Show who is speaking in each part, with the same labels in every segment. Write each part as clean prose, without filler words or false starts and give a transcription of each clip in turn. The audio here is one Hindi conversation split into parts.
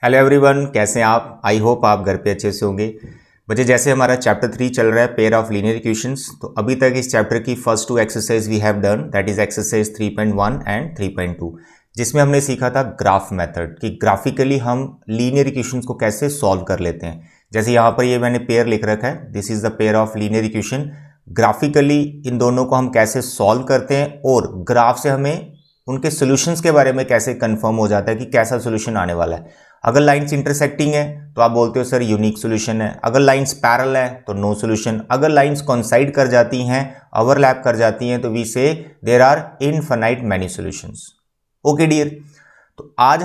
Speaker 1: हेलो एवरीवन, कैसे हैं आप। आई होप आप घर पे अच्छे से होंगे। बच्चे, जैसे हमारा चैप्टर 3 चल रहा है पेयर ऑफ लीनियर इक्वेशंस, तो अभी तक इस चैप्टर की first 2 exercise we have done, that is exercise 3.1 and 3.2, जिसमें हमने सीखा था ग्राफ मेथड कि ग्राफिकली हम लीनियर इक्वेशंस को कैसे सॉल्व कर लेते हैं। जैसे यहाँ पर ये मैंने पेयर लिख रखा है, this is the pair of linear equation. Graphically इन दोनों को हम कैसे सॉल्व करते हैं और ग्राफ से हमें उनके सॉल्यूशंस के बारे में कैसे कंफर्म हो जाता है कि कैसा सॉल्यूशन आने वाला है। अगर लाइंस इंटरसेक्टिंग है तो आप बोलते हो सर यूनिक सॉल्यूशन है। अगर लाइंस पैरेलल है तो नो सॉल्यूशन। अगर लाइंस कोइंसाइड कर जाती हैं, ओवरलैप कर जाती हैं, तो we say there are infinite many solutions. Okay dear, तो आज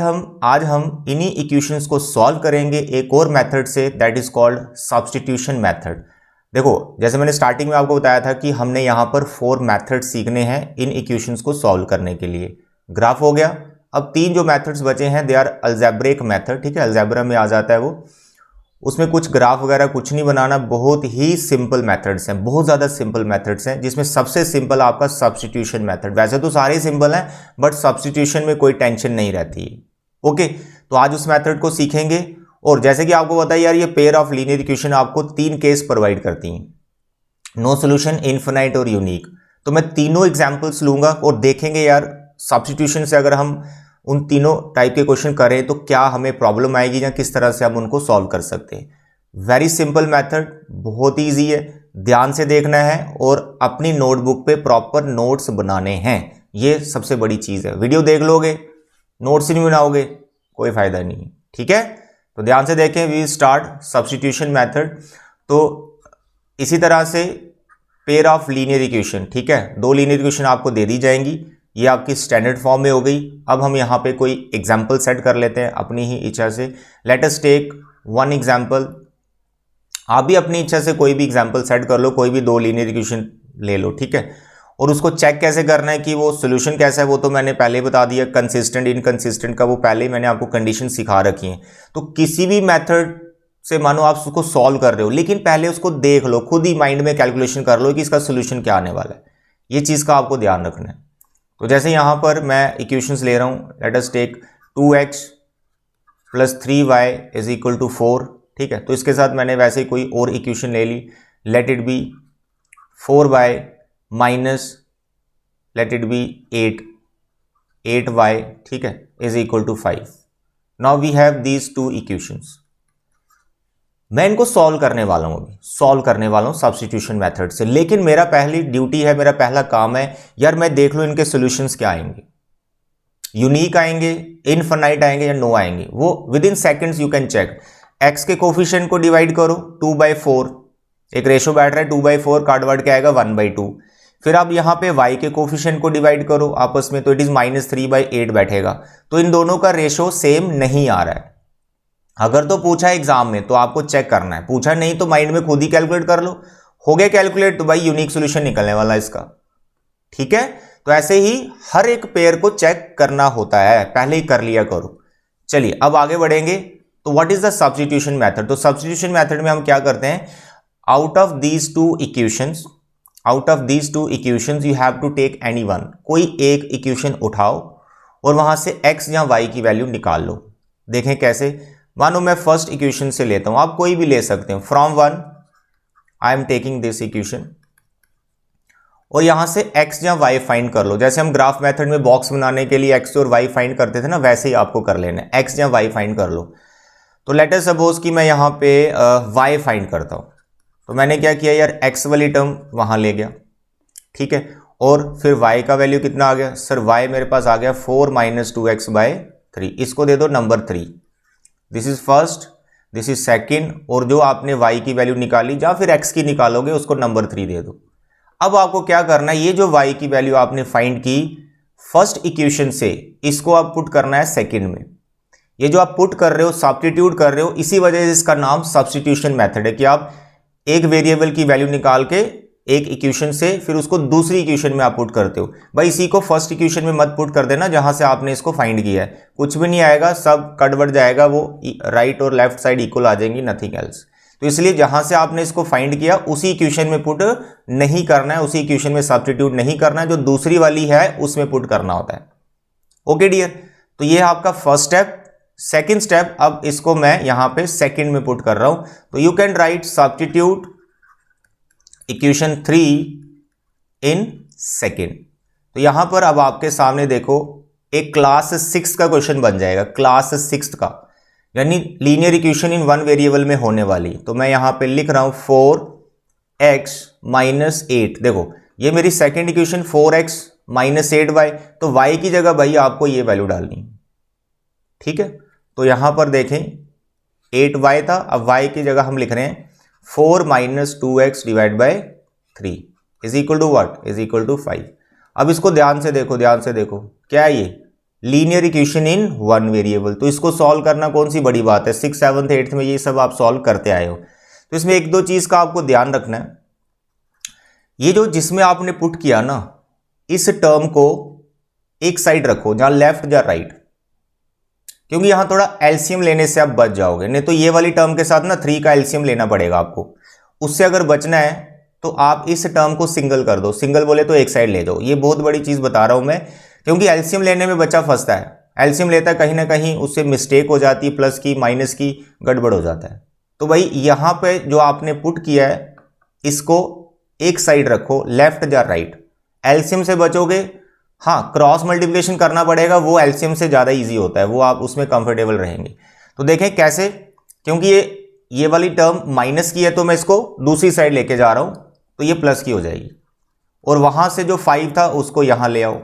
Speaker 1: हम इन्हीं इक्वेशंस को सॉल्व करेंगे एक और मेथड से, that is called substitution method. देखो, जैसे मैंने स्टार्टिंग में आपको बताया था कि हमने यहाँ पर 4 मेथड सीखने हैं इन इक्वेशंस को सॉल्व करने के लिए। ग्राफ हो गया। अब 3 जो मेथड्स बचे हैं दे आर अलजेब्रिक मेथड। ठीक है, अलजेब्रा में आ जाता है वो। उसमें कुछ ग्राफ वगैरह कुछ नहीं बनाना, बहुत ही सिंपल मेथड्स हैं, बहुत ज़्यादा सिंपल मेथड्स हैं, जिसमें सबसे सिंपल आपका सब्स्टिट्यूशन मेथड। वैसे तो सारे सिंपल हैं बट सब्स्टिट्यूशन में कोई टेंशन नहीं रहती है। ओके, तो आज उस मेथड को सीखेंगे। और जैसे कि आपको पता है यार, ये पेयर ऑफ लीनियर इक्वेशन आपको 3 केस प्रोवाइड करती हैं, नो सॉल्यूशन, इनफिनाइट और यूनिक। तो मैं तीनों एग्जांपल्स लूंगा और देखेंगे यार सब्स्टिट्यूशन से अगर हम उन तीनों टाइप के क्वेश्चन करें तो क्या हमें प्रॉब्लम आएगी या किस तरह से हम उनको सॉल्व कर सकते हैं। वेरी सिंपल मेथड, बहुत ईजी है, ध्यान से देखना है और अपनी नोटबुक पे प्रॉपर नोट्स बनाने हैं। ये सबसे बड़ी चीज़ है। वीडियो देख लोगे, नोट्स नहीं बनाओगे, कोई फायदा नहीं है। ठीक है, तो ध्यान से देखें। We start substitution method. तो इसी तरह से पेयर ऑफ लीनियर इक्वेशन, ठीक है, 2 लीनियर इक्वेशन आपको दे दी जाएंगी। ये आपकी स्टैंडर्ड फॉर्म में हो गई। अब हम यहाँ पे कोई एग्जाम्पल सेट कर लेते हैं अपनी ही इच्छा से। Let us take 1 example. आप भी अपनी इच्छा से कोई भी एग्जाम्पल सेट कर लो, कोई भी 2 लीनियर इक्वेशन ले लो। ठीक है, और उसको चेक कैसे करना है कि वो सोल्यूशन कैसा है, वो तो मैंने पहले ही बता दिया। कंसिस्टेंट इनकंसिस्टेंट का वो पहले ही मैंने आपको कंडीशन सिखा रखी है। तो किसी भी मेथड से मानो आप उसको सॉल्व कर रहे हो, लेकिन पहले उसको देख लो, खुद ही माइंड में कैलकुलेशन कर लो कि इसका सोल्यूशन क्या आने वाला है। ये चीज़ का आपको ध्यान रखना है। तो जैसे यहाँ पर मैं इक्वेशंस ले रहा हूँ, late us take 2x + 3y = 4। ठीक है, तो इसके साथ मैंने वैसे ही कोई और इक्वेशन ले ली। Let it be 4y minus let it be 8y, ठीक है, = 5। Now we have these 2 equations. मैं इनको सॉल्व करने वाला हूं, अभी सॉल्व करने वाला हूं सब्स्टिट्यूशन मेथड से। लेकिन मेरा पहली ड्यूटी है, मेरा पहला काम है यार, मैं देख लूं इनके सॉल्यूशंस क्या आएंगे, यूनिक आएंगे, इनफिनाइट आएंगे या नो आएंगे। वो within seconds you can check. X के कोफिशिएंट को डिवाइड करो 2/4, एक रेशो बैठ रहा है 2/4, कार्डवर्ड क्या आएगा 1/2। फिर आप यहाँ पे y के कोफिशिएंट को डिवाइड करो आपस में, तो इट इज -3/8 बैठेगा। तो इन दोनों का रेशो सेम नहीं आ रहा है। अगर तो पूछा है एग्जाम में तो आपको चेक करना है, पूछा नहीं तो माइंड में खुद ही कैलकुलेट कर लो। हो गया कैलकुलेट तो भाई यूनिक सॉल्यूशन निकलने वाला इसका। ठीक है, तो ऐसे ही हर एक पेयर को चेक करना होता है, पहले ही कर लिया करो। चलिए अब आगे बढ़ेंगे। तो what is the substitution method. तो सब्स्टिट्यूशन मेथड में हम क्या करते हैं, out of these two equations you have to take any one. कोई एक इक्वेशन उठाओ और वहां से x या y की वैल्यू निकाल लो। देखें कैसे। मानो मैं फर्स्ट इक्वेशन से लेता हूं, आप कोई भी ले सकते हो। From 1 I am taking this equation और यहां से x या y फाइंड कर लो। जैसे हम ग्राफ मेथड में बॉक्स बनाने के लिए x और y फाइंड करते थे ना, वैसे ही आपको कर लेना है, x या y फाइंड कर लो। तो लेट अस सपोज कि मैं यहां पे y फाइंड करता हूं। तो मैंने क्या किया यार, x वाली टर्म वहां ले गया, ठीक है, और फिर y का वैल्यू कितना आ गया सर, y मेरे पास आ गया 4 - 2x/3। इसको दे दो number 3। This is first, this is second, और जो आपने y की वैल्यू निकाली या फिर x की निकालोगे उसको नंबर 3 दे दो। अब आपको क्या करना है, ये जो y की वैल्यू आपने फाइंड की फर्स्ट इक्वेशन से, इसको आप पुट करना है सेकंड में। ये जो आप पुट कर रहे हो, सब्स्टिट्यूट कर रहे हो, इसी वजह से इसका नाम सब्स्टिट्यूशन मेथड है कि आप एक वेरिएबल की वैल्यू निकाल के एक इक्वेशन से फिर उसको दूसरी इक्वेशन में आप पुट करते हो। भाई इसी को फर्स्ट इक्वेशन में मत पुट कर देना जहां से आपने इसको फाइंड किया है, कुछ भी नहीं आएगा, सब कटवर्ड जाएगा, वो राइट और लेफ्ट साइड इक्वल आ जाएंगी, नथिंग एल्स। तो इसलिए जहां से आपने इसको फाइंड किया उसी इक्वेशन में पुट नहीं करना है, उसी इक्वेशन में सब्स्टिट्यूट नहीं करना है, जो दूसरी वाली है उसमें पुट करना होता है। ओके डियर, तो ये है आपका फर्स्ट स्टेप। सेकेंड स्टेप, अब इसको मैं यहां पे सेकेंड में पुट कर रहा हूं, तो you can write substitute equation 3 in second. तो यहां पर अब आपके सामने देखो एक क्लास 6 का क्वेश्चन बन जाएगा, क्लास 6 का, यानी linear equation in one variable में होने वाली। तो मैं यहां पे लिख रहा हूं 4x माइनस 8। देखो ये मेरी second equation 4x minus 8y, तो y की जगह भाई आपको ये वैल्यू डालनी, ठीक है। तो यहां पर देखें 8y था, अब y की जगह हम लिख रहे हैं 4 minus 2x divide by 3 is equal to what, is equal to 5। अब इसको ध्यान से देखो, ध्यान से देखो, क्या है ये, linear equation in one variable. तो इसको सॉल्व करना कौन सी बड़ी बात है, 6th 7th 8th में ये सब आप सॉल्व करते आए हो। तो इसमें एक दो चीज का आपको ध्यान रखना है, ये जो जिसमें आपने पुट किया ना, इस टर्म को एक साइड रखो, जहां लेफ्ट या राइट, क्योंकि यहां थोड़ा एलसीएम लेने से आप बच जाओगे, नहीं तो ये वाली टर्म के साथ ना 3 का एलसीएम लेना पड़ेगा आपको। उससे अगर बचना है तो आप इस टर्म को सिंगल कर दो, सिंगल बोले तो एक साइड ले जाओ। ये बहुत बड़ी चीज बता रहा हूं मैं, क्योंकि एलसीएम लेने में बच्चा फंसता है, एलसीएम लेता है कहीं ना कहीं उससे मिस्टेक हो जाती है, प्लस की माइनस की गड़बड़ हो जाता है। तो भाई यहां पे जो आपने पुट किया है इसको एक साइड रखो, लेफ्ट या राइट। एलसीएम से बचोगे, हाँ क्रॉस मल्टीप्लिकेशन करना पड़ेगा, वो एलसीएम से ज़्यादा इजी होता है, वो आप उसमें कंफर्टेबल रहेंगे। तो देखें कैसे, क्योंकि ये वाली टर्म माइनस की है तो मैं इसको दूसरी साइड लेके जा रहा हूं, तो ये प्लस की हो जाएगी, और वहां से जो 5 था उसको यहां ले आओ,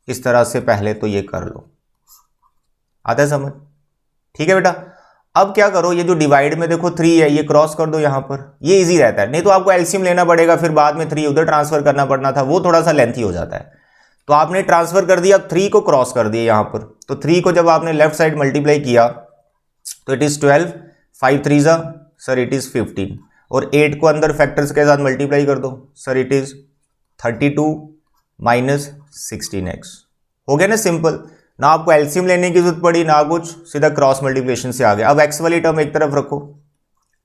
Speaker 1: इस तरह से पहले तो ये कर लो। आता है समझ, ठीक है बेटा। अब क्या करो, ये जो डिवाइड में देखो 3 है, ये क्रॉस कर दो यहां पर, ये इजी रहता है, नहीं तो आपको एलसीएम लेना पड़ेगा, फिर बाद में 3 उधर ट्रांसफर करना पड़ना था, वो थोड़ा सा लेंथी हो जाता है। तो आपने ट्रांसफर कर दिया, 3 को क्रॉस कर दिया यहां पर, तो 3 को जब आपने लेफ्ट साइड मल्टीप्लाई किया तो इट इज 12, 5 3 जा सर इट इज 15, और 8 को अंदर फैक्टर्स के साथ मल्टीप्लाई कर दो, sir it is 32 minus 16x। हो गया ना सिंपल, ना आपको एलसीएम लेने की जरूरत पड़ी ना कुछ, सीधा क्रॉस मल्टीप्लिकेशन से आ गया। अब x वाली टर्म एक तरफ रखो,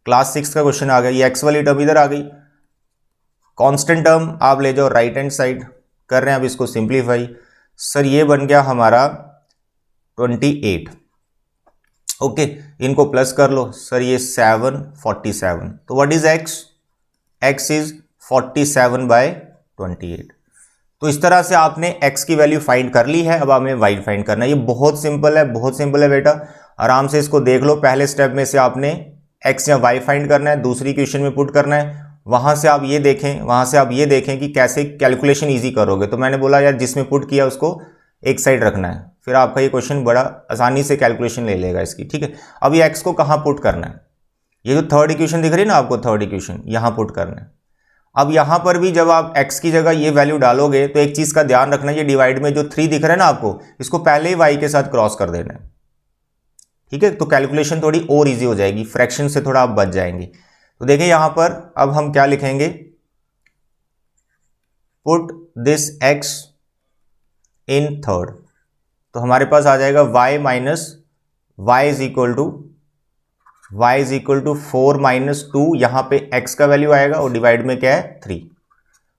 Speaker 1: क्लास 6 का क्वेश्चन आ गया, ये x वाली टर्म इधर आ गई, कांस्टेंट टर्म आप ले जाओ राइट हैंड साइड, कर रहे हैं अब इसको सिंप्लीफाई, सर ये बन गया हमारा 28। ओके, इनको प्लस कर लो, सर ये 7 47, तो what is x, x is 47 by 28। तो इस तरह से आपने x की वैल्यू फाइंड कर ली है, अब हमें y फाइंड करना है। ये बहुत सिंपल है, बहुत सिंपल है बेटा, आराम से इसको देख लो। पहले स्टेप में से आपने x या y फाइंड करना है, दूसरी क्वेश्चन में पुट करना है, वहां से आप ये देखें, वहां से आप ये देखें कि कैसे कैलकुलेशन इजी करोगे। तो मैंने बोला यार जिसमें पुट किया उसको एक साइड रखना है, फिर आपका ये क्वेश्चन बड़ा आसानी से कैलकुलेशन ले लेगा इसकी, ठीक है। अब ये x को कहाँ पुट करना है, ये जो थर्ड इक्वेशन दिख रही है ना आपको, थर्ड इक्वेशन यहाँ पुट करना है। अब यहाँ पर भी जब आप x की जगह ये वैल्यू डालोगे तो एक चीज का ध्यान रखना, ये डिवाइड में जो 3 दिख रहा है ना आपको, इसको पहले ही y के साथ क्रॉस कर देना है, ठीक है। तो कैलकुलेशन थोड़ी और ईजी हो जाएगी, फ्रैक्शन से थोड़ा आप बच जाएंगे। तो देखिए यहां पर अब हम क्या लिखेंगे, put this x in third, तो हमारे पास आ जाएगा y minus y is equal to 4 minus 2, यहां पे x का वैल्यू आएगा और डिवाइड में क्या है 3,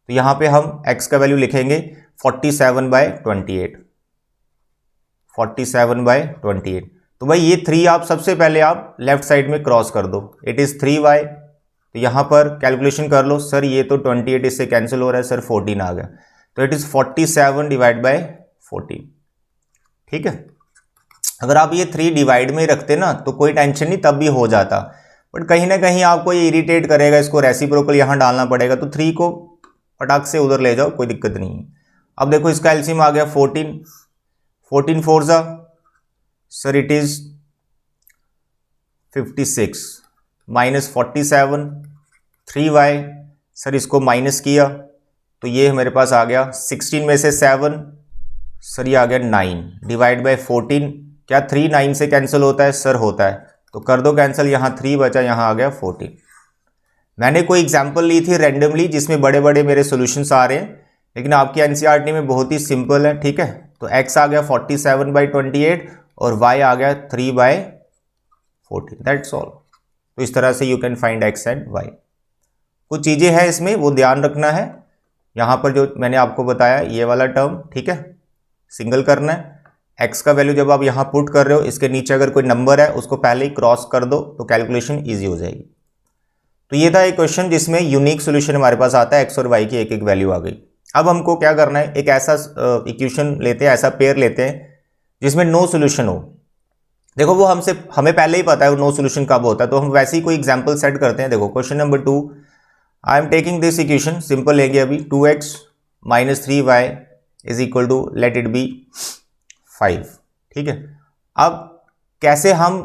Speaker 1: तो यहां पे हम x का वैल्यू लिखेंगे 47 बाय 28, 47 बाय 28। तो भाई ये 3 आप सबसे पहले आप लेफ्ट साइड में क्रॉस कर दो, इट इज 3y, तो यहां पर कैलकुलेशन कर लो, सर ये तो 28 इससे कैंसिल हो रहा है, सर 14 आ गया, तो इट इज 47 डिवाइड बाय 14, ठीक है। अगर आप ये 3 डिवाइड में रखते ना तो कोई टेंशन नहीं, तब भी हो जाता, बट कहीं ना कहीं आपको ये इरिटेट करेगा, इसको रेसिप्रोकल यहां डालना पड़ेगा, तो 3 को फटाक से उधर ले जाओ, कोई दिक्कत नहीं है। अब देखो इसका एलसीएम आ गया 14, 14 4 जा sir it is 56 minus 47, 3y, sir इसको माइनस किया तो ये मेरे पास आ गया 16 में से 7, सर ये आ गया 9 डिवाइड बाय 14, क्या 3 9 से कैंसिल होता है, सर होता है, तो कर दो कैंसिल, यहाँ 3 बचा, यहाँ आ गया 14। मैंने कोई एग्जांपल ली थी रैंडमली जिसमें बड़े बड़े मेरे सॉल्यूशंस आ रहे हैं, लेकिन आपकी एनसीईआरटी में बहुत ही सिंपल है, ठीक है। तो x आ गया 47 बाई 28 और y आ गया 3 बाय 14, दैट्स ऑल। तो इस तरह से you can find x and y। कुछ चीज़ें हैं इसमें वो ध्यान रखना है, यहाँ पर जो मैंने आपको बताया ये वाला टर्म, ठीक है, सिंगल करना है, x का वैल्यू जब आप यहाँ पुट कर रहे हो, इसके नीचे अगर कोई नंबर है उसको पहले ही क्रॉस कर दो तो कैलकुलेशन ईजी हो जाएगी। तो ये था एक क्वेश्चन जिसमें यूनिक सोल्यूशन हमारे पास आता है, x और y की एक एक वैल्यू आ गई। अब हमको क्या करना है, एक ऐसा इक्वेशन लेते हैं, ऐसा पेयर लेते हैं जिसमें नो सोल्यूशन हो। देखो वो हमें पहले ही पता है नो सोल्यूशन कब होता है, तो हम वैसे ही कोई एग्जांपल सेट करते हैं। देखो question number 2, I am taking this equation, simple लेंगे अभी, 2x - 3y is equal to let it be 5। ठीक है, अब कैसे हम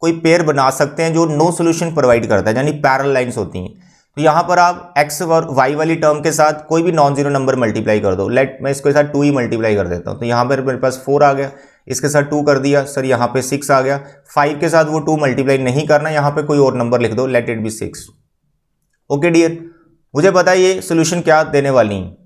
Speaker 1: कोई पेयर बना सकते हैं जो नो सोल्यूशन प्रोवाइड करता है, यानी पैरेलल लाइंस होती हैं। तो यहाँ पर आप x और y वाली टर्म के साथ कोई भी नॉन जीरो नंबर मल्टीप्लाई कर दो। मैं इसके साथ 2 ही मल्टीप्लाई कर देता हूँ, तो यहाँ पर मेरे पास 4 आ गया, इसके साथ 2 कर दिया, सर यहाँ पे 6 आ गया। 5 के साथ वो 2 मल्टीप्लाई नहीं करना, यहाँ पे कोई और नंबर लिख दो, let it be 6। Okay dear, मुझे पता है ये सोल्यूशन क्या देने वाली है,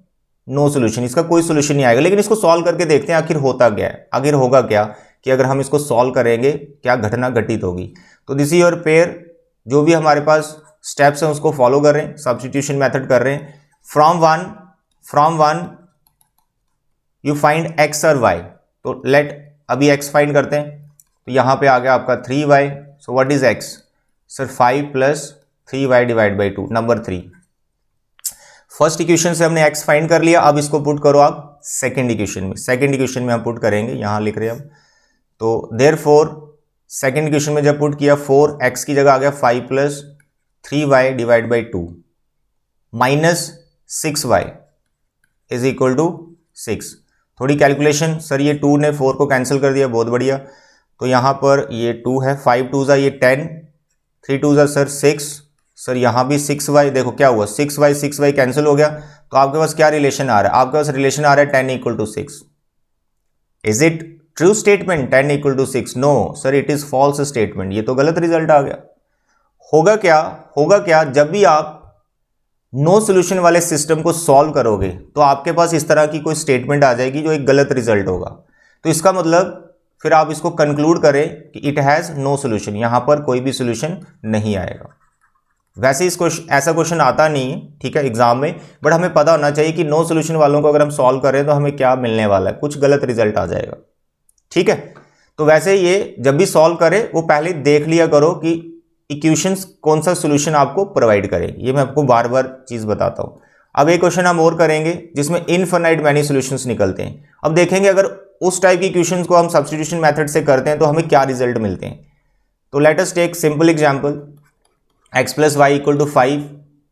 Speaker 1: नो सोल्यूशन, इसका कोई सोल्यूशन नहीं आएगा। लेकिन इसको सॉल्व करके देखते हैं आखिर होता क्या है, आखिर होगा क्या कि अगर हम इसको सॉल्व करेंगे क्या घटना घटित होगी। तो दिस इज योर पेयर, जो भी हमारे पास स्टेप्स हैं उसको फॉलो कर रहे हैं, सब्स्टिट्यूशन मेथड कर रहे हैं। From one you find x और y, तो लेट अभी x फाइंड करते हैं। तो यहाँ पे आ गया आपका 3y, so what is x, sir 5 + 3y divide by 2, number 3। First equation से हमने x फाइंड कर लिया, अब इसको पुट करो आप सेकंड इक्वेशन में। सेकंड इक्वेशन में हम पुट करेंगे, यहाँ लिख रहे हैं हम, तो देयरफॉर सेकंड इक्वेशन में जब पुट किया, 4x की जगह आ गया 5 + 3y divide by 2 minus 6y is equal to 6। थोड़ी कैलकुलेशन, सर ये 2 ने 4 को कैंसिल कर दिया, बहुत बढ़िया। तो यहाँ पर ये 2 है, 5 2 ज़ा ये 10, 3 2 ज़ा सर 6, सर यहाँ भी 6y, देखो क्या हुआ, 6y कैंसिल हो गया। तो आपके पास क्या रिलेशन आ रहा है, आपके पास रिलेशन आ रहा है 10 = 6। Is it true statement 10 = 6? No sir, it is false statement, ये तो गलत रिजल्ट आ गया। होगा क्या जब भी आप नो सोल्यूशन वाले सिस्टम को सॉल्व करोगे तो आपके पास इस तरह की कोई स्टेटमेंट आ जाएगी जो एक गलत रिजल्ट होगा। तो इसका मतलब फिर आप इसको कंक्लूड करें कि इट हैज़ नो सोल्यूशन, यहां पर कोई भी सोल्यूशन नहीं आएगा। वैसे ऐसा क्वेश्चन आता नहीं है, ठीक है, एग्जाम में, बट हमें पता होना चाहिए कि नो सोल्यूशन वालों को अगर हम सॉल्व करें तो हमें क्या मिलने वाला है, कुछ गलत रिजल्ट आ जाएगा। ठीक है, तो वैसे ये जब भी सॉल्व करें वो पहले देख लिया करो कि इक्वेशंस कौन सा सोल्यूशन आपको प्रोवाइड करेगी, ये मैं आपको बार बार चीज़ बताता हूँ। अब एक क्वेश्चन हम और करेंगे जिसमें इनफाइनाइट मैनी सॉल्यूशंस निकलते हैं। अब देखेंगे अगर उस टाइप की इक्वेशंस को हम सब्स्टिट्यूशन मेथड से करते हैं तो हमें क्या रिजल्ट मिलते हैं। तो let us take simple example, x + y = 5।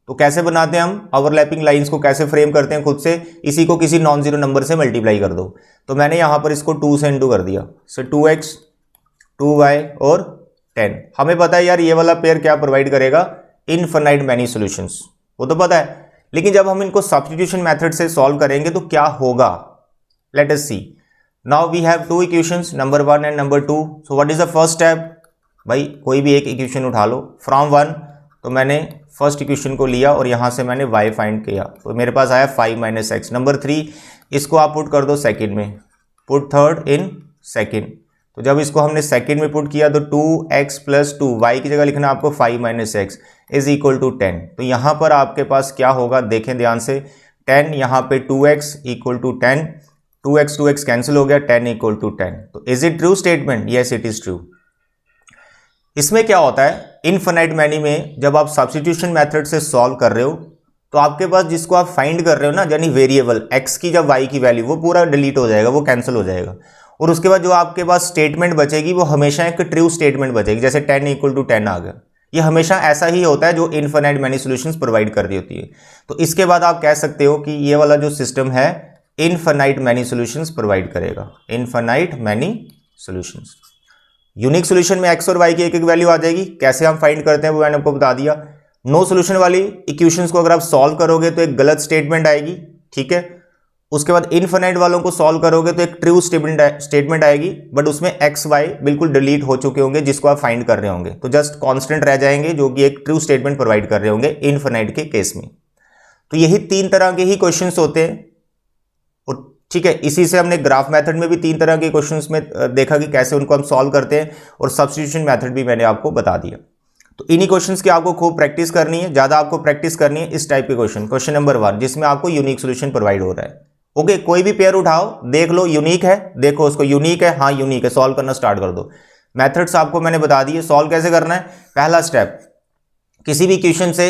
Speaker 1: तो कैसे बनाते हैं हम, ओवरलैपिंग लाइंस को कैसे फ्रेम करते हैं खुद से, इसी को किसी नॉन जीरो नंबर से मल्टीप्लाई कर दो। तो मैंने यहाँ पर इसको 2 से इंटू कर दिया, सो 2x 2y और 10। हमें पता है यार ये वाला पेयर क्या प्रोवाइड करेगा, इनफाइनाइट मैनी सॉल्यूशंस, वो तो पता है। लेकिन जब हम इनको सब्स्टिट्यूशन मेथड से सॉल्व करेंगे तो क्या होगा, let us see. Now we have 2 equations, number 1 and number 2। So what is the first step, भाई कोई भी एक इक्वेशन उठा लो। फ्रॉम 1, तो मैंने फर्स्ट इक्वेशन को लिया और यहाँ से मैंने y फाइंड किया, तो मेरे पास आया 5 - x। नंबर 3, इसको आप पुट कर दो सेकेंड में, पुट थर्ड इन सेकेंड। तो जब इसको हमने सेकेंड में पुट किया तो 2x + 2, y की जगह लिखना आपको 5 - x इज इक्वल टू 10। तो यहाँ पर आपके पास क्या होगा, देखें ध्यान से, 10 यहाँ पे 2x = 10, 2x कैंसिल हो गया, 10 = 10। तो is it true statement, yes it is true. इसमें क्या होता है, इनफाइनाइट मैनी में जब आप सब्स्टिट्यूशन मेथड से सॉल्व कर रहे हो तो आपके पास जिसको आप फाइंड कर रहे हो ना, यानी वेरिएबल x की जब y की वैल्यू, वो पूरा डिलीट हो जाएगा, वो कैंसिल हो जाएगा। और उसके बाद जो आपके पास स्टेटमेंट बचेगी वो हमेशा एक ट्रू स्टेटमेंट बचेगी, जैसे 10 = 10 आ गया। ये हमेशा ऐसा ही होता है जो इनफाइनाइट मैनी सॉल्यूशंस प्रोवाइड कर रही होती है। तो इसके बाद आप कह सकते हो कि ये वाला जो सिस्टम है इनफाइनाइट मैनी सॉल्यूशंस प्रोवाइड करेगा, infinite many solutions. Unique solution में x और y की एक एक वैल्यू आ जाएगी। कैसे हम फाइंड करते हैं वो मैंने आपको बता दिया। नो सॉल्यूशन वाली इक्वेशंस को अगर आप सॉल्व करोगे तो एक गलत स्टेटमेंट आएगी, ठीक है। उसके बाद इनफाइनाइट वालों को सॉल्व करोगे तो एक ट्रू स्टेटमेंट आएगी, बट उसमें x y बिल्कुल डिलीट हो चुके होंगे जिसको आप फाइंड कर रहे होंगे, तो जस्ट कांस्टेंट रह जाएंगे जो कि एक ट्रू स्टेटमेंट प्रोवाइड कर रहे होंगे इनफाइनाइट के केस में। तो यही 3 तरह के ही क्वेश्चंस होते हैं, और ठीक है, इसी से हमने ग्राफ मेथड में भी 3 तरह के क्वेश्चंस में देखा कि कैसे उनको हम सॉल्व करते हैं, और सब्स्टिट्यूशन मेथड भी मैंने आपको बता दिया। तो इन्हीं क्वेश्चंस की आपको खूब प्रैक्टिस करनी है, ज़्यादा आपको प्रैक्टिस करनी है इस टाइप के क्वेश्चन नंबर 1 जिसमें आपको यूनिक सोल्यूशन प्रोवाइड हो रहा है। ओके, कोई भी पेयर उठाओ, देख लो यूनिक है, देखो उसको यूनिक है, हाँ यूनिक है, सॉल्व करना स्टार्ट कर दो। मेथड्स आपको मैंने बता दिए, सॉल्व कैसे करना है। पहला स्टेप, किसी भी इक्वेशन से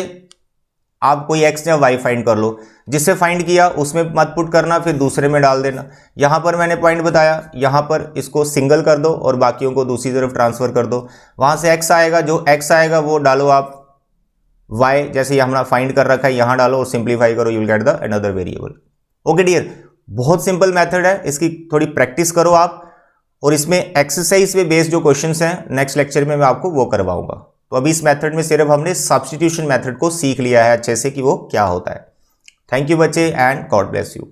Speaker 1: आप कोई एक्स या वाई फाइंड कर लो, जिससे फाइंड किया उसमें मत पुट करना, फिर दूसरे में डाल देना। यहां पर मैंने पॉइंट बताया, यहां पर इसको सिंगल कर दो और बाकियों को दूसरी तरफ ट्रांसफर कर दो। वहां से एक्स आएगा, जो एक्स आएगा वो डालो आप, वाई जैसे हमने फाइंड कर रखा है यहां डालो और सिंप्लीफाई करो, you will get the another variable. Okay dear, बहुत सिंपल मेथड है, इसकी थोड़ी प्रैक्टिस करो आप, और इसमें एक्सरसाइज पे बेस्ड जो क्वेश्चंस हैं नेक्स्ट लेक्चर में मैं आपको वो करवाऊंगा। तो अभी इस मेथड में सिर्फ हमने सब्स्टिट्यूशन मेथड को सीख लिया है अच्छे से कि वो क्या होता है। थैंक यू बच्चे एंड गॉड ब्लेस यू।